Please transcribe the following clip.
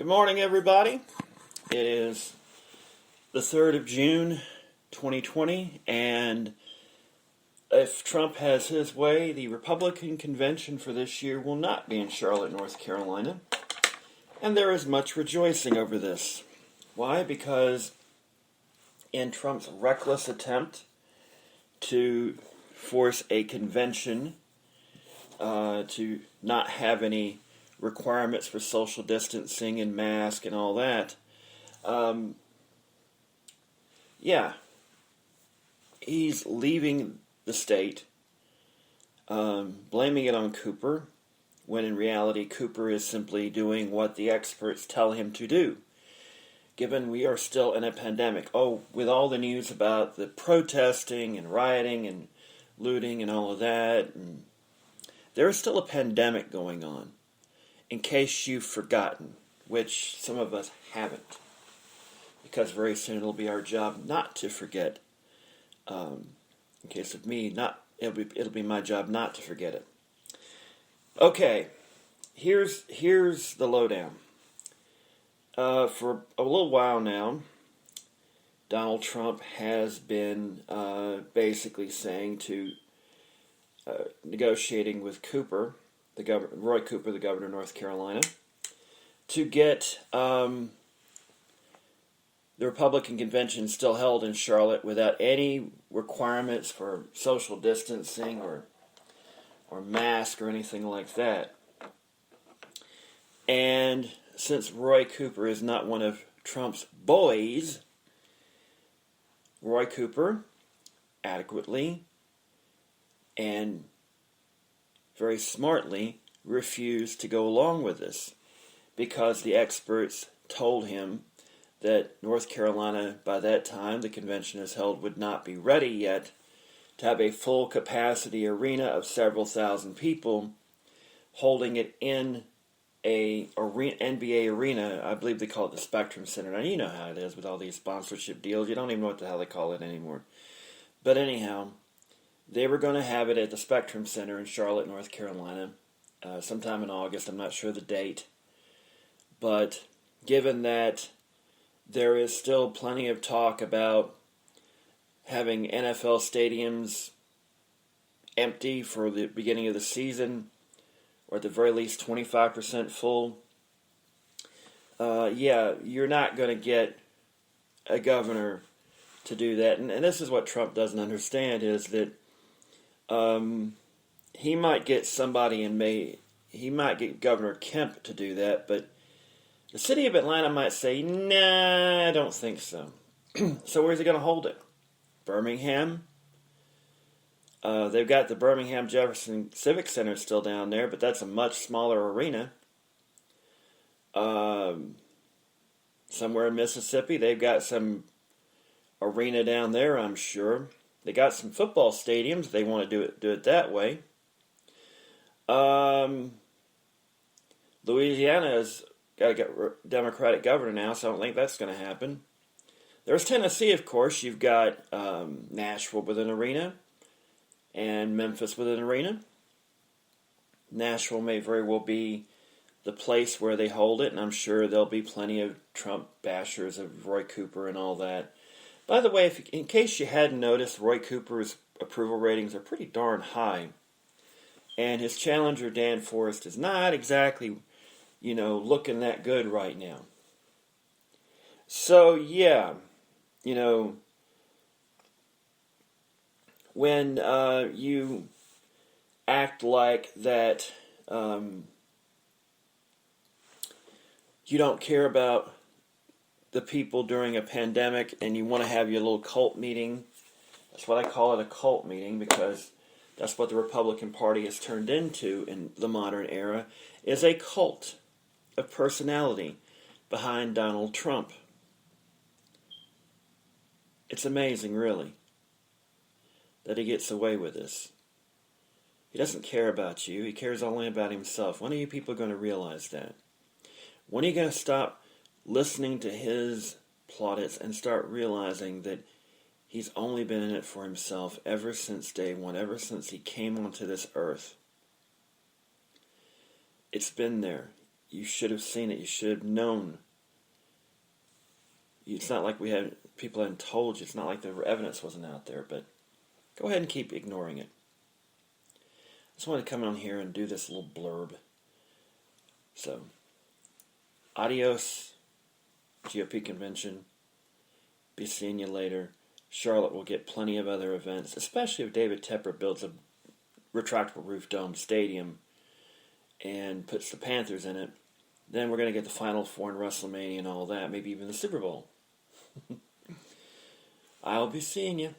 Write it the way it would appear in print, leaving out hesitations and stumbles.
Good morning, everybody. It is the 3rd of June, 2020, and if Trump has his way, the Republican convention for this year will not be in Charlotte, North Carolina, and there is much rejoicing over this. Why? Because in Trump's reckless attempt to force a convention to not have any requirements for social distancing and mask and all that. He's leaving the state, blaming it on Cooper, when in reality Cooper is simply doing what the experts tell him to do, given we are still in a pandemic. With all the news about the protesting and rioting and looting and all of that, and there is still a pandemic going on. In case you've forgotten, which some of us haven't, because very soon it'll be our job not to forget. In case of me, it'll be my job not to forget it. Okay, here's the lowdown. For a little while now, Donald Trump has been basically saying to negotiating with Cooper, Roy Cooper, the governor of North Carolina, to get the Republican convention still held in Charlotte without any requirements for social distancing or mask or anything like that. And since Roy Cooper is not one of Trump's boys, Roy Cooper adequately and very smartly refused to go along with this, because the experts told him that North Carolina, by that time the convention is held, would not be ready yet to have a full capacity arena of several thousand people, holding it in a NBA arena. I believe they call it the Spectrum Center. Now you know how it is with all these sponsorship deals. You don't even know what the hell they call it anymore. But anyhow, they were going to have it at the Spectrum Center in Charlotte, North Carolina, sometime in August. I'm not sure the date. But given that there is still plenty of talk about having NFL stadiums empty for the beginning of the season, or at the very least 25% full, you're not going to get a governor to do that. And this is what Trump doesn't understand, is that he might get somebody he might get Governor Kemp to do that, but the city of Atlanta might say, nah, I don't think so. So where's he going to hold it? Birmingham? They've got the Birmingham Jefferson Civic Center still down there, but that's a much smaller arena. Somewhere in Mississippi, they've got some arena down there, I'm sure. They got some football stadiums. They want to do it that way. Louisiana's got a Democratic governor now, so I don't think that's going to happen. There's Tennessee, of course. You've got Nashville with an arena and Memphis with an arena. Nashville may very well be the place where they hold it, and I'm sure there'll be plenty of Trump bashers of Roy Cooper and all that. By the way, in case you hadn't noticed, Roy Cooper's approval ratings are pretty darn high. And his challenger, Dan Forrest, is not exactly, looking that good right now. So, when you act like that you don't care about the people during a pandemic, and you want to have your little cult meeting. That's what I call it, a cult meeting, because that's what the Republican Party has turned into in the modern era, is a cult of personality behind Donald Trump. It's amazing, really, that he gets away with this. He doesn't care about you. He cares only about himself. When are you people going to realize that? When are you going to stop listening to his plaudits and start realizing that he's only been in it for himself ever since day one, ever since he came onto this earth? It's been there. You should have seen it. You should have known. It's not like people hadn't told you. It's not like the evidence wasn't out there, but go ahead and keep ignoring it. I just wanted to come on here and do this little blurb. So, adios, GOP convention. Be seeing you later. Charlotte will get plenty of other events, especially if David Tepper builds a retractable roof dome stadium and puts the Panthers in it. Then we're going to get the Final Four and WrestleMania and all that, maybe even the Super Bowl. I'll be seeing you.